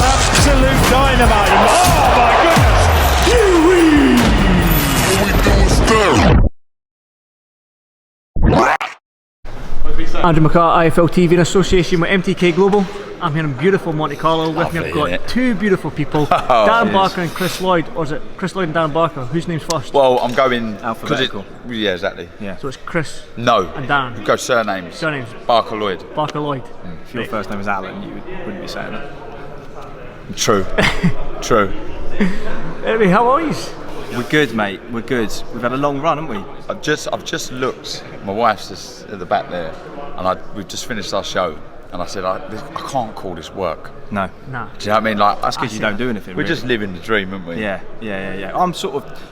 Absolute dynamite. Oh my goodness. Andrew McCART, IFL TV in association with MTK Global. I'm here in beautiful Monte Carlo. With me I've got two beautiful people, Darren Barker and Chris Lloyd. Or is it Chris Lloyd and Darren Barker? Whose name's first? Well, I'm going alphabetical. Yeah, exactly. Yeah. So it's Chris and Darren. We go surnames. Surnames. Barker Lloyd. Barker Lloyd. If your first name was Alan, you wouldn't be saying that. True. True. Anyway, how are you? We're good, mate. We're good. We've had a long run, haven't we? I've just looked. My wife's just at the back there, and we've just finished our show. And I said, I can't call this work. No. Nah. Do you know what I mean? Like, that's because you don't do anything. We're really. just living the dream, aren't we? Yeah.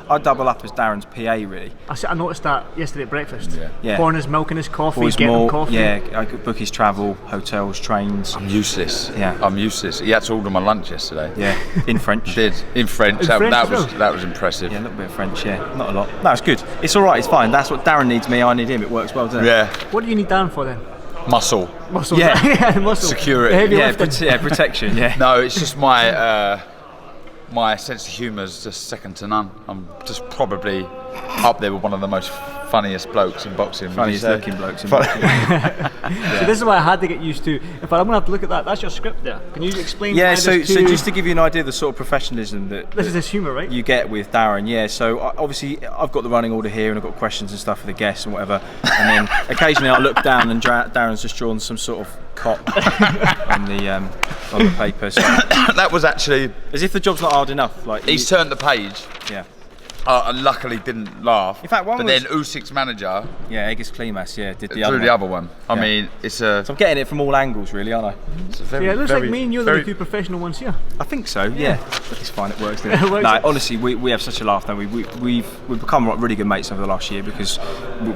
I double up as Darren's PA, really. I noticed that yesterday at breakfast. Yeah. Pouring his milk in his coffee, Always getting more, him coffee. Yeah, I could book his travel, hotels, trains. I'm useless. Yeah. I'm useless. He had to order my lunch yesterday. Yeah, in French. Did in French. That was impressive. Yeah, a little bit of French. Yeah, not a lot. No, it's good. It's all right. It's fine. That's what Darren needs me. I need him. It works well, doesn't it? Yeah. What do you need Darren for then? Muscle. Yeah. Yeah, muscle. Security. Yeah, protection. Yeah. No, it's just my my sense of humour is just second to none. I'm just probably up there with one of the most funniest blokes in boxing. Funniest looking blokes in boxing. So this is what I had to get used to. In fact, I'm going to have to look at that. That's your script there. Can you explain? Yeah, so just to give you an idea of the sort of professionalism that this is his humour, right? You get with Darren, yeah. So obviously I've got the running order here and I've got questions and stuff for the guests and whatever. And then occasionally I look down and Darren's just drawn some sort of cop on the paper. So that was actually as if the job's not hard enough. Like he's turned the page. Yeah. I luckily didn't laugh. In fact, then Usyk's manager, Egis Klimas, did the other one. I mean, it's a. So I'm getting it from all angles, really, aren't I? It looks like me and you are the two professional ones here. I think so. Yeah, but it's fine. It works. Doesn't it? No, honestly, we have such a laugh. Don't we? We've become really good mates over the last year because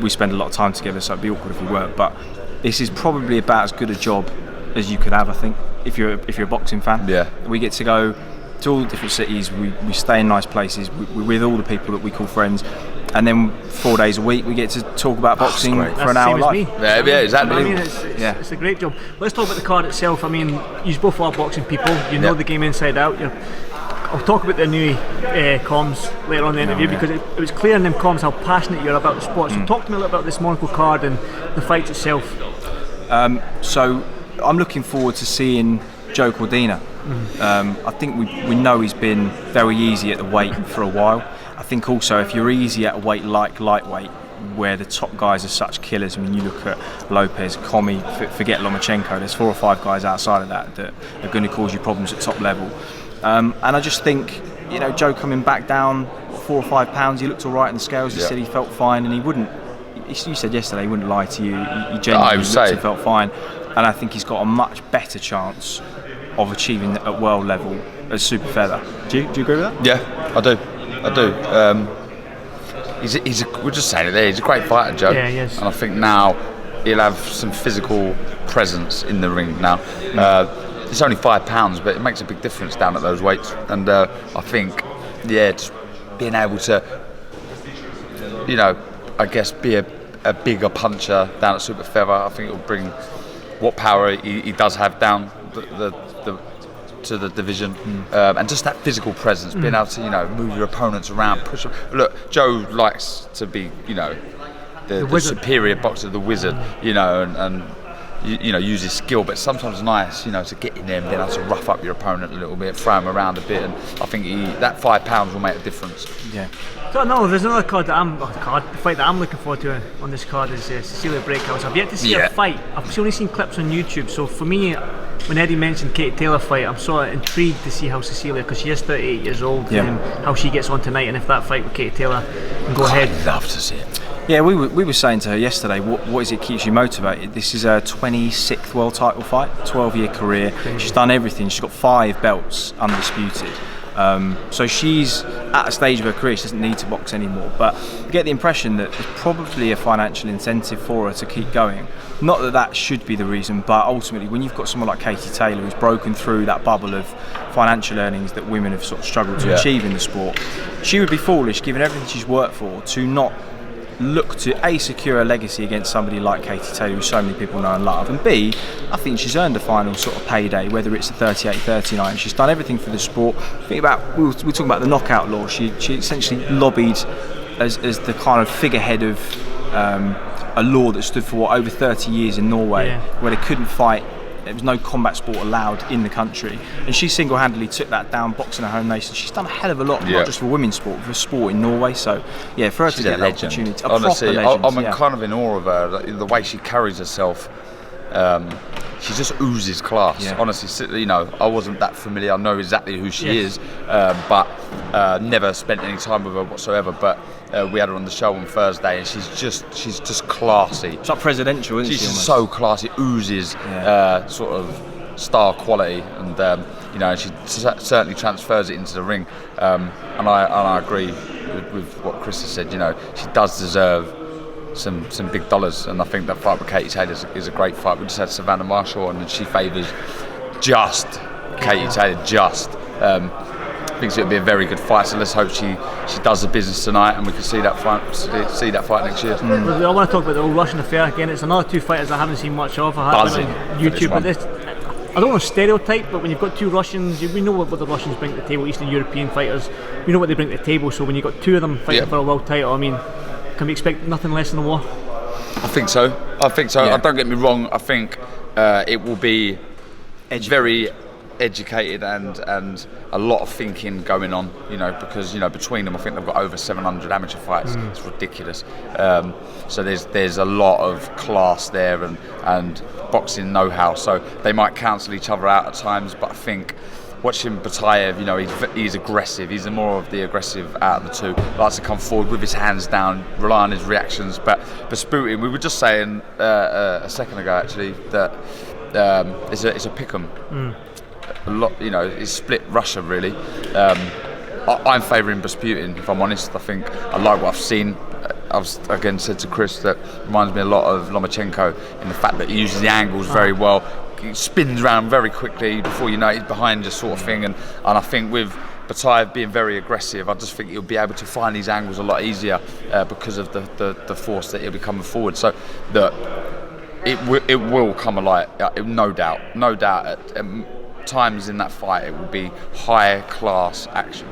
we spend a lot of time together. So it'd be awkward if we weren't. But this is probably about as good a job as you could have. I think if you're a boxing fan. Yeah. We get to go to all the different cities, we stay in nice places, we're with all the people that we call friends, and then 4 days a week we get to talk about boxing for an hour live. Yeah, exactly. I mean, it's a great job. Let's talk about the card itself. I mean, you both are boxing people, you know the game inside out. I'll talk about the new comms later on in the interview because it was clear in them comms how passionate you're about the sport. So talk to me a little about this Monaco card and the fight itself. So I'm looking forward to seeing Joe Cordina. I think we know he's been very easy at the weight for a while. I think also if you're easy at a weight like lightweight, where the top guys are such killers, I mean you look at Lopez, Commey, forget Lomachenko, there's 4 or 5 guys outside of that are going to cause you problems at top level. And I just think, Joe coming back down 4 or 5 pounds, he looked all right in the scales, he said he felt fine, and he wouldn't, you said yesterday he wouldn't lie to you, he genuinely felt fine, and I think he's got a much better chance of achieving at world level as super feather. Do you agree with that? Yeah, I do. We're just saying it there. He's a great fighter, Joe. Yeah, he is. And I think now he'll have some physical presence in the ring. Now, it's only £5, but it makes a big difference down at those weights. And I think, just being able to, I guess, be a bigger puncher down at super feather. I think it will bring what power he does have down to the division, and just that physical presence, being able to move your opponents around, push them. Look, Joe likes to be the superior boxer, the wizard, and use his skill, but sometimes it's nice to get in there and being able to rough up your opponent a little bit, throw him around a bit, and I think that £5 will make a difference. Yeah. So no, there's another card the fight that I'm looking forward to on this card is Cecilia Breakhouse. I've yet to see her fight. I've only seen clips on YouTube. So for me, when Eddie mentioned Katie Taylor fight, I'm sort of intrigued to see how Cecilia, because she is 38 years old, and how she gets on tonight, and if that fight with Katie Taylor can go ahead. I'd love to see it. Yeah, we were saying to her yesterday, what is it keeps you motivated? This is her 26th world title fight, 12-year career. She's done everything. She's got 5 belts undisputed. So she's at a stage of her career, she doesn't need to box anymore, but you get the impression that there's probably a financial incentive for her to keep going. Not that should be the reason, but ultimately when you've got someone like Katie Taylor who's broken through that bubble of financial earnings that women have sort of struggled to achieve in the sport, she would be foolish, given everything she's worked for, to not look to A, secure a legacy against somebody like Katie Taylor, who so many people know and love, and B, I think she's earned a final sort of payday, whether it's a 38, 39. She's done everything for the sport. We were talking about the knockout law. She essentially lobbied as the kind of figurehead of a law that stood for over 30 years in Norway, where they couldn't fight. There was no combat sport allowed in the country, and she single-handedly took that down, boxing her home nation. She's done a hell of a lot, not just for women's sport, but for sport in Norway. So, yeah, for her to get that opportunity, honestly, proper legend, I'm kind of in awe of her. The way she carries herself, she just oozes class. Yeah. Honestly, you know, I wasn't that familiar. I know exactly who she is, but never spent any time with her whatsoever. But we had her on the show on Thursday, and she's just classy. It's like presidential, isn't she? She's just so classy, oozes sort of star quality, and you know, she certainly transfers it into the ring. And I agree with what Chris has said. You know, she does deserve some big dollars, and I think that fight with Katie Taylor is a great fight. We just had Savannah Marshall, and she favours just Katie Taylor. Thinks it'll be a very good fight, so let's hope she does the business tonight, and we can see that fight next year. I want to talk about the old Russian affair again. It's another two fighters I haven't seen much of. I have been on YouTube, but I don't want to stereotype, but when you've got two Russians, we know what the Russians bring to the table. Eastern European fighters, we know what they bring to the table. So when you've got two of them fighting for a world title, I mean, can we expect nothing less than a war? I think so. Yeah. Don't get me wrong. I think it will be very educated and a lot of thinking going on, you know, because, you know, between them I think they've got over 700 amateur fights. It's ridiculous. So there's a lot of class there and boxing know-how, so they might cancel each other out at times, but I think watching Batayev, you know, he's aggressive. He's the more of the aggressive out of the two. Likes to come forward with his hands down, rely on his reactions. But Sputin, we were just saying a second ago actually that it's a pick'em. A lot, you know, it's split Russia really. I'm favouring Rasputin, if I'm honest. I think I like what I've seen. I've again said to Chris that reminds me a lot of Lomachenko in the fact that he uses the angles very well. He spins around very quickly before you know he's behind you, sort of thing. And I think with Batayev being very aggressive, I just think he'll be able to find these angles a lot easier because of the force that he'll be coming forward. So that it will come alive, no doubt. At times in that fight, it will be high class action.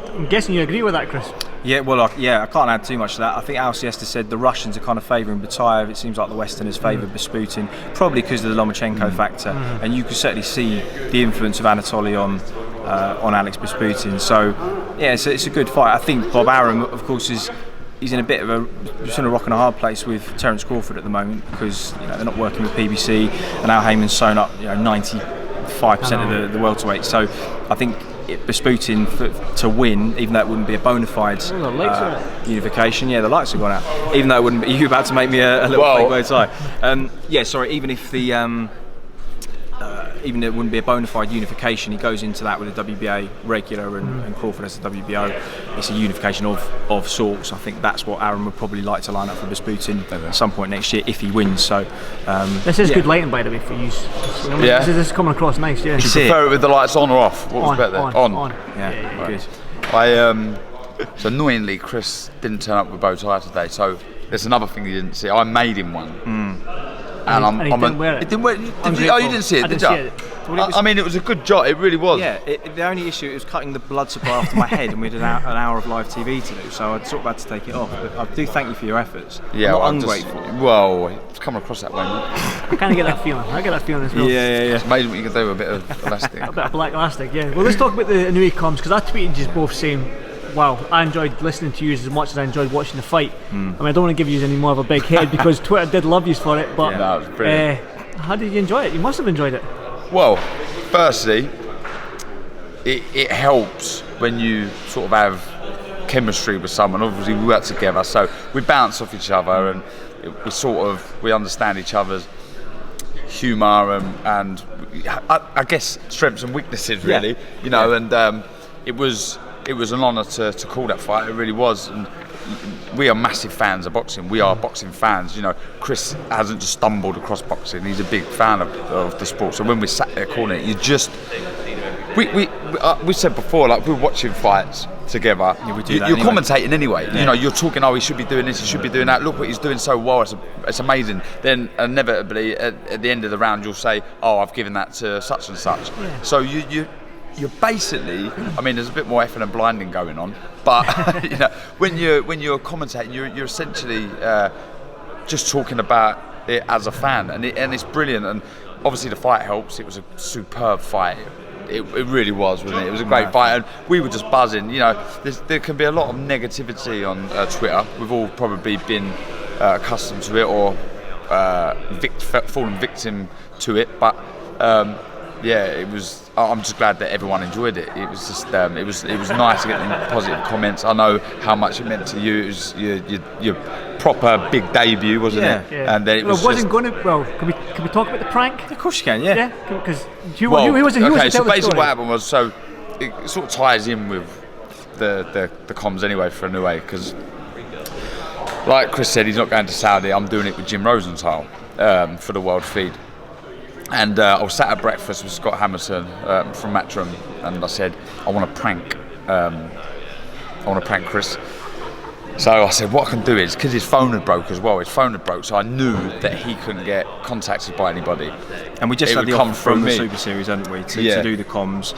I'm guessing you agree with that, Chris? Yeah, well, I can't add too much to that. I think Al Siesta said the Russians are kind of favouring Batayev. It seems like the Westerners favour Rasputin, probably because of the Lomachenko factor. And you can certainly see the influence of Anatoly on Alex Rasputin. So, yeah, it's a good fight. I think Bob Arum, of course, he's in a bit of a rock and a hard place with Terence Crawford at the moment, because, you know, they're not working with PBC, and Al Heyman's sewn up, you know, 95% of the welterweight. So I think Rasputin to win, even though it wouldn't be a bona fide unification. Yeah, the lights have gone out. Even though it wouldn't be, you're about to make me a little fake bow tie. Even if even it wouldn't be a bona fide unification, he goes into that with a WBA regular and Crawford as a WBO. It's a unification of sorts. I think that's what Aaron would probably like to line up for Rasputin at some point next year if he wins. So this is good lighting, by the way, for you. This is coming across nice. Yeah. Do you prefer it with the lights on or off? What was better? On. Yeah, good. So annoyingly, Chris didn't turn up with bow tie today. So there's another thing you didn't see. I made him one. And he didn't wear it. It didn't wear. You didn't see it, did you? I mean, it was a good job. It really was. Yeah. The only issue, it was cutting the blood supply off to my head, and we had an hour of live TV to do, so I'd sort of had to take it off. But I do thank you for your efforts. Yeah, I'm not ungrateful. It's coming across that way, mate. I kind of get that feeling. I get that feeling as well. Yeah. It's amazing what you can do with a bit of elastic. A bit of black elastic. Yeah. Well, let's talk about the Inoue comms, because I tweeted just both saying, wow, I enjoyed listening to you as much as I enjoyed watching the fight. I mean, I don't want to give you any more of a big head because Twitter did love you for it, but it was brilliant. How did you enjoy it? You must have enjoyed it. Well, firstly, it helps when you sort of have chemistry with someone. Obviously, we work together, so we bounce off each other, and we understand each other's humour and I guess strengths and weaknesses, really. Yeah. You know, and it was an honour to call that fight. It really was. And we are massive fans of boxing. We are boxing fans. You know, Chris hasn't just stumbled across boxing. He's a big fan of the sport. So when we sat there calling it, we said before, like, we were watching fights. together, we do you're that anyway. commentating anyway. You know, you're talking, oh, he should be doing this, he should be doing that. Look what he's doing so well. It's amazing. Then inevitably at the end of the round, you'll say, oh, I've given that to such and such. Yeah. So you're basically, I mean, there's a bit more effing and blinding going on, but you know, when you're commentating, you're essentially just talking about it as a fan, and it's brilliant. And obviously the fight helps. It was a superb fight. It really was, wasn't it? It was a great fight, and we were just buzzing. You know, there can be a lot of negativity on Twitter. We've all probably been accustomed to it or fallen victim to it, but yeah, it was. I'm just glad that everyone enjoyed it. It was just, it was nice to get the positive comments. I know how much it meant to you. It was your proper big debut, wasn't it? Yeah. And then it was. Well, wasn't going to. Well, can we talk about the prank? Of course you can. Yeah. Yeah, because he So basically what happened was, so it sort of ties in with the comms anyway for Inoue, because like Chris said, he's not going to Saudi. I'm doing it with Jim Rosenthal for the World Feed. And I was sat at breakfast with Scott Hamilton from Matchroom, and I said, I want to prank Chris. So I said, what I can do is, because his phone had broke as well, so I knew that he couldn't get contacted by anybody. And we just had the offer from the me. Super Series, hadn't we, to do the comms,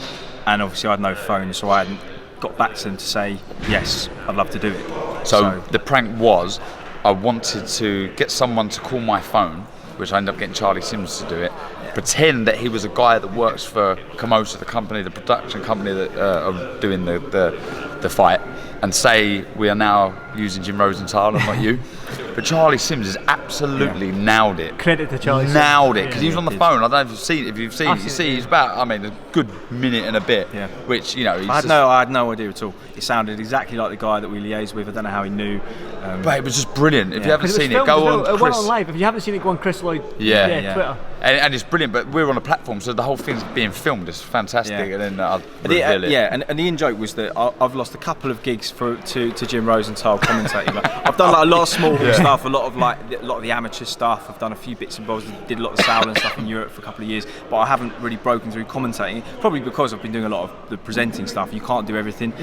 and obviously I had no phone, so I hadn't got back to them to say, yes, I'd love to do it. So the prank was, I wanted to get someone to call my phone, which I ended up getting Charlie Sims to do it, pretend that he was a guy that works for Komosa, the company, the production company that are doing the fight, and say we are now using Jim Rosenthal and not you. But Charlie Sims has absolutely nailed it. Credit to Charlie. Nailed it, because he was on the phone. I don't know if you've seen it. You see he's about, I mean, a good minute and a bit. Yeah. Which, you know, I had no idea at all. It sounded exactly like the guy that we liaised with. I don't know how he knew. But it was just brilliant. If you haven't seen it, go on Chris. It went on live. If you haven't seen it, go on Chris Lloyd. Twitter. And it's brilliant. But we're on a platform, so the whole thing's being filmed. It's fantastic. And then I'll reveal it. Yeah, and the in-joke was that I've lost a couple of gigs to Jim Rosenthal commentating. I've done like a lot of small stuff, a lot of the amateur stuff. I've done a few bits and bobs. Did a lot of Sauerland stuff in Europe for a couple of years, but I haven't really broken through commentating. Probably because I've been doing a lot of the presenting stuff. You can't do everything.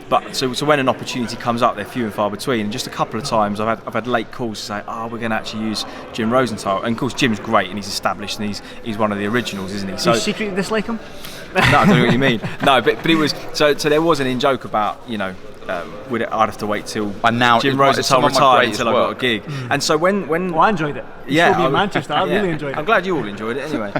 But so when an opportunity comes up, they're few and far between. And just a couple of times, I've had late calls to say, we're going to actually use Jim Rosenthal. And of course, Jim's great and he's established and he's one of the originals, isn't he? So you secretly dislike him? No, I don't know what you mean. No, but it was so there was an in-joke about, you know, I'd have to wait till Jim Rosenthal retired until I got a gig. And so when I enjoyed it. Yeah, in Manchester. I really enjoyed it. I'm glad you all enjoyed it anyway.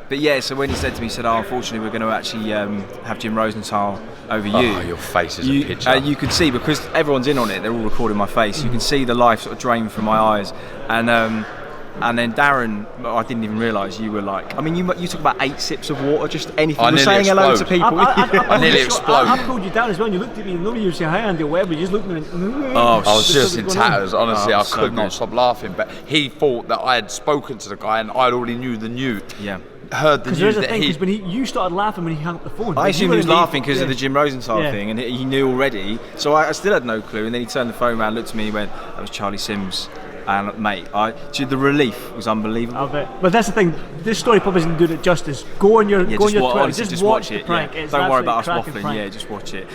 But yeah, so when he said to me, he said, unfortunately we're going to actually have Jim Rosenthal over you. Oh, your face is a picture. You could see, because everyone's in on it, they're all recording my face. You can see the life sort of drain from my eyes. And then Darren, I didn't even realise you were like. I mean, you took about 8 sips of water, just anything. You were saying hello to people. I nearly exploded. I pulled you down as well. And you looked at me, and nobody was saying hi, Andy, or whatever. You just looked at me. And, I was just in tatters. Honestly, I could not stop laughing. But he thought that I had spoken to the guy, and I already knew the news. Yeah. Heard the news that because when you started laughing when he hung up the phone. I assumed he was laughing because of the Jim Rosenthal thing, and he knew already. So I still had no clue. And then he turned the phone around, looked at me, and went, "That was Charlie Sims." And mate, the relief was unbelievable. I bet. But that's the thing. This story probably isn't doing it justice. Go on your Twitter. Just watch the prank. Yeah. Don't worry about us waffling. Prank. Yeah, just watch it.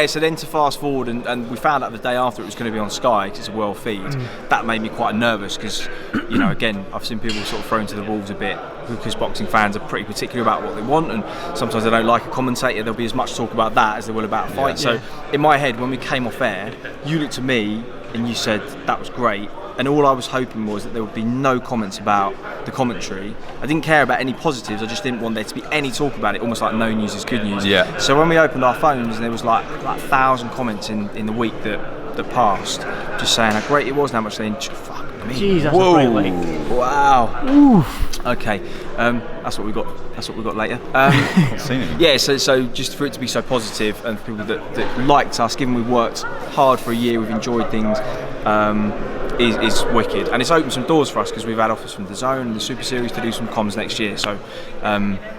So then to fast forward, and we found out the day after it was going to be on Sky because it's a world feed. That made me quite nervous because, you know, again, I've seen people sort of thrown to the wolves a bit because boxing fans are pretty particular about what they want, and sometimes they don't like a commentator. There'll be as much talk about that as there will about a fight. So in my head, when we came off air, you looked at me and you said that was great. And all I was hoping was that there would be no comments about the commentary. I didn't care about any positives, I just didn't want there to be any talk about it, almost like no news is good news. Yeah. So when we opened our phones, there was like 1,000 comments in the week that passed, just saying how great it was and how much they enjoyed. Fuck me. Jeez, that's a great week. Wow. Oof. Okay, that's what we got. That's what we got later. Yeah, so just for it to be so positive and for people that liked us, given we've worked hard for a year, we've enjoyed things, is wicked. And it's opened some doors for us because we've had offers from the Zone and the Super Series to do some comms next year. So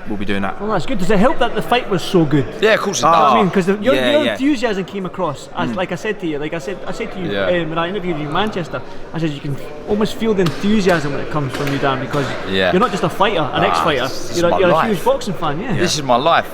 we'll be doing that. Well, that's good. Does it help that the fight was so good? Yeah, of course it does. I mean, because your enthusiasm came across. As, like I said to you, I said to you when I interviewed you in Manchester, I said you can almost feel the enthusiasm when it comes from you, Dan, because you're not just a fighter, an ex-fighter. You're a huge boxing fan. Yeah. This is my life.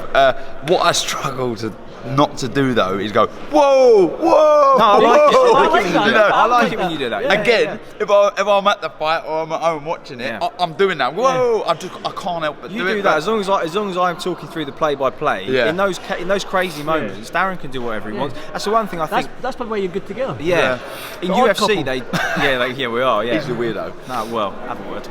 What I struggle to not to do though is go, whoa, whoa. No, I like it. I like it when you do that. Again, if I'm at the fight or I'm at home watching it, I'm doing that. Whoa! I can't help but do it. You do that as long as I'm talking through the play-by-play. Yeah. In those crazy moments, Darren can do whatever he wants. That's the one thing I think. That's probably why you're good together. Yeah. In The odd UFC, couple. we are. Yeah. He's the weirdo. No, well, have a word.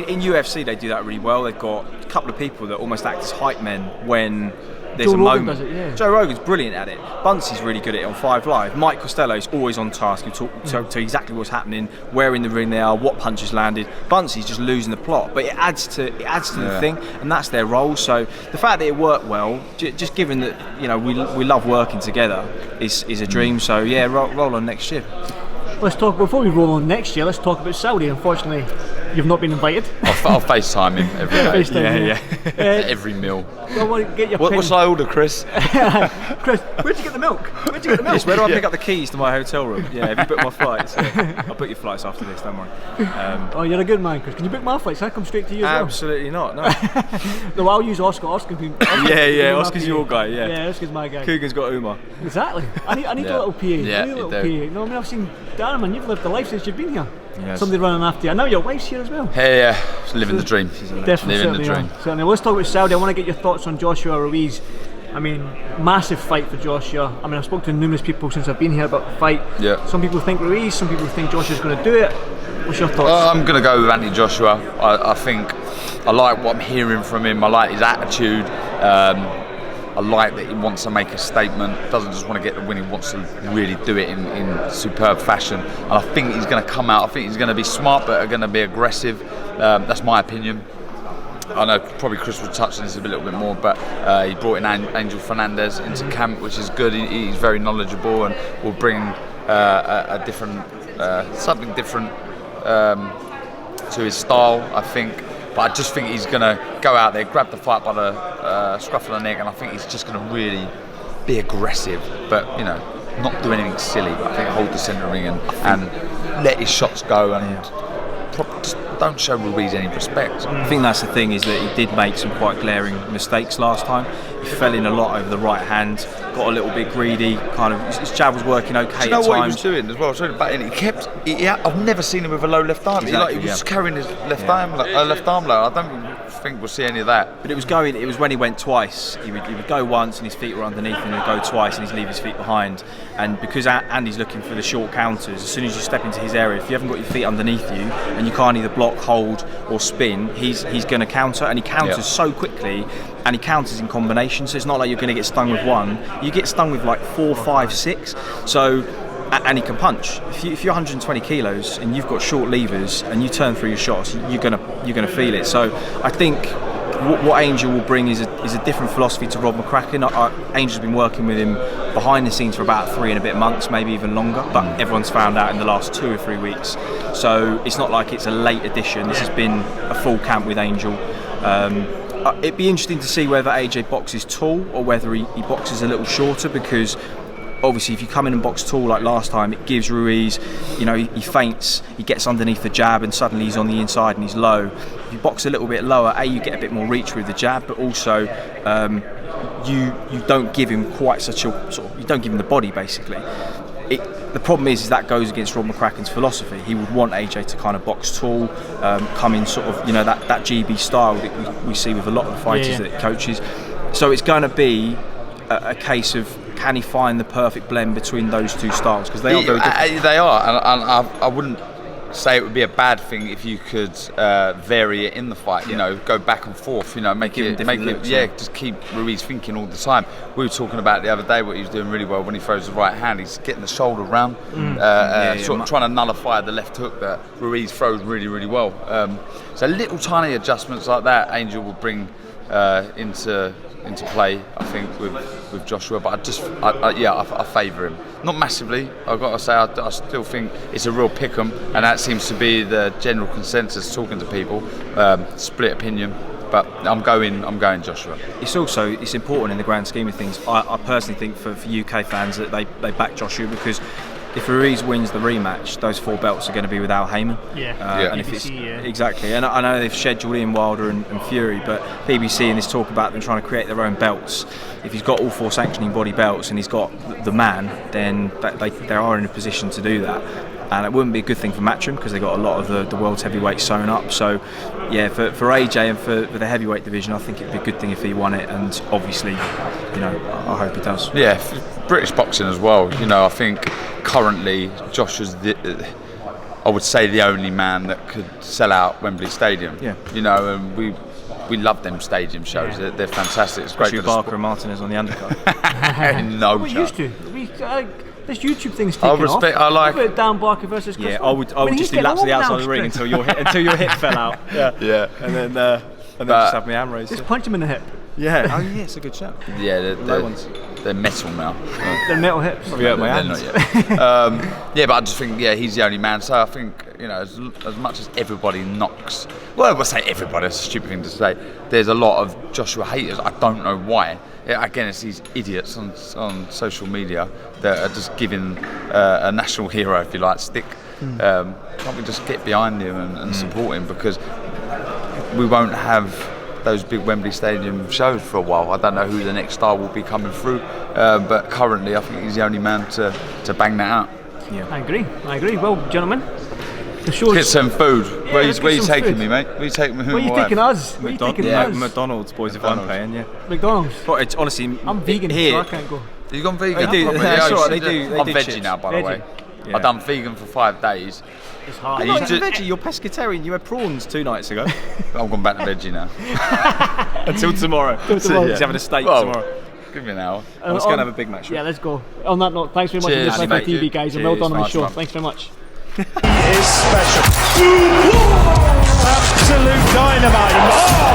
In UFC, they do that really well. They've got a couple of people that almost act as hype men when there's Joe a Rogan moment. does it, yeah. Joe Rogan's brilliant at it. Buncey's really good at it on 5 Live. Mike Costello's always on task. He'll talk to exactly what's happening, where in the ring they are, what punches landed. Buncey's just losing the plot, but it adds to the thing, and that's their role. So the fact that it worked well, just given that we love working together, is a dream. So yeah, roll on next year. Let's talk, before we roll on next year, let's talk about Saudi. Unfortunately, you've not been invited. I'll FaceTime him every day. Every meal. I want to get your What should I order, Chris? Chris, where'd you get the milk? Yes, where do I pick up the keys to my hotel room? Yeah, have you booked my flights? I'll book your flights after this, don't worry. Oh, you're a good man, Chris. Can you book my flights? I come straight to you as well. Absolutely not, no. No, I'll use Oscar. Oscar's Oscar's your guy, Yeah, Oscar's my guy. Coogan's got Uma. Exactly. I need a little PA. Yeah, I need a little you PA. do. You know, I've seen Darren, man, you've lived a life since you've been here. Yes. Somebody running after you. I know your wife's here as well. Hey, yeah, living the dream. Definitely, living the dream. Certainly. Let's talk about Saudi. I want to get your thoughts on Joshua Ruiz. I mean, massive fight for Joshua. I mean, I've spoken to numerous people since I've been here about the fight. Yeah. Some people think Ruiz, some people think Joshua's going to do it. What's your thoughts? I'm going to go with Anthony Joshua. I think I like what I'm hearing from him. I like his attitude. I like that he wants to make a statement, doesn't just want to get the win, he wants to really do it in superb fashion. And I think he's going to come out, I think he's going to be smart but going to be aggressive. That's my opinion. I know probably Chris will touch on this a little bit more, but he brought in Angel Fernandez into camp, which is good. He's very knowledgeable and will bring a different, something different to his style, I think. But I just think he's going to go out there, grab the fight by the scruff of the neck, and I think he's just going to really be aggressive, but not do anything silly. I think hold the centre ring and let his shots go and just don't show Ruiz any respect. I think that's the thing, is that he did make some quite glaring mistakes last time. He fell in a lot over the right hand, got a little bit greedy, kind of his jab was working okay at times. Do you know what he was doing as well? Sorry, but I've never seen him with a low left arm. Exactly, he was carrying his left arm low. I don't think we'll see any of that. But it was when he went twice. He would go once and his feet were underneath, and he'd go twice and he'd leave his feet behind. And because Andy's looking for the short counters, as soon as you step into his area, if you haven't got your feet underneath you and you can't either block, hold or spin, he's going to counter, and he counters so quickly, and he counters in combination. So it's not like you're going to get stung with one, you get stung with like 4, 5, 6. So, and he can punch. If you're 120 kilos and you've got short levers and you turn through your shots, you're gonna feel it. So I think what Angel will bring is a different philosophy to Rob McCracken. Angel's been working with him behind the scenes for about 3 and a bit months, maybe even longer, but everyone's found out in the last 2 or 3 weeks. So it's not like it's a late addition. This has been a full camp with Angel. It'd be interesting to see whether AJ boxes tall or whether he boxes a little shorter, because obviously if you come in and box tall like last time, it gives Ruiz, he feints, he gets underneath the jab and suddenly he's on the inside and he's low. If you box a little bit lower, you get a bit more reach with the jab, but also you don't give him quite such a you don't give him the body basically. The problem is that goes against Rob McCracken's philosophy. He would want AJ to kind of box tall, come in sort of that GB style that we see with a lot of the fighters that he coaches. So it's going to be a case of, can he find the perfect blend between those two styles, because they are very different. They are, and I wouldn't say it would be a bad thing if you could vary it in the fight. Go back and forth. Make it looks, just keep Ruiz thinking all the time. We were talking about the other day what he was doing really well when he throws the right hand. He's getting the shoulder round, sort of trying to nullify the left hook that Ruiz throws really, really well. So little tiny adjustments like that, Angel will bring into play, I think, with Joshua. But I favour him. Not massively, I've got to say. I still think it's a real pick-em, and that seems to be the general consensus talking to people. Split opinion, but I'm going Joshua. It's important in the grand scheme of things. I personally think for UK fans that they back Joshua, because if Ruiz wins the rematch, those 4 belts are going to be with Al Heyman. And if it's exactly, and I know they've scheduled in Wilder and Fury, but BBC in this talk about them trying to create their own belts. If he's got all 4 sanctioning body belts and he's got the man, then they are in a position to do that. And it wouldn't be a good thing for Matchroom because they got a lot of the world's heavyweights sewn up. So, yeah, for AJ and for the heavyweight division, I think it'd be a good thing if he won it. And obviously, you know, I hope he does. Yeah, British boxing as well. You know, I think currently Josh is I would say the only man that could sell out Wembley Stadium. Yeah. You know, and we love them stadium shows. They're fantastic. It's great. Barker and Martinez on the undercard. No we chance. used to. This YouTube thing's taking off. I like it. Dan Barker versus Chris. Yeah, I would just do laps of the outside of the ring until your hip fell out. Yeah. And then just have my hand raised. Just punch him in the hip. Yeah. Oh yeah, it's a good shout. Yeah, they're metal now. They're metal hips. Yeah, my hands. Not yet. Yeah, but I just think he's the only man. So I think, you know, as much as everybody knocks, well, I say everybody. It's a stupid thing to say. There's a lot of Joshua haters. I don't know why. Again, it's these idiots on social media that are just giving a national hero, if you like, stick. Can't we just get behind him and support him, because we won't have those big Wembley Stadium shows for a while. I don't know who the next star will be coming through, but currently I think he's the only man to bang that out. Yeah, I agree. Well, gentlemen, the show's... Get some food. Yeah, where are you taking food. me, mate? Where are you taking me? Where are you taking us? McDonald's, boys, if I'm paying, McDonald's. But it's honestly, I'm vegan, here, so I can't go. You've gone vegan? They do. That's right, they do. I'm veggie now, by the way. Yeah. I've done vegan for 5 days. It's hard. You're not even veggie, you're pescatarian. You had prawns 2 nights ago. I've gone back to veggie now. Until tomorrow. He's having a steak tomorrow. Give me an hour. I was going to have a big match. Yeah, let's go. On that note, thanks very much Cheers, for this TV, guys, and well done on the show. Thanks very much. He is special. Absolute dynamite. Oh!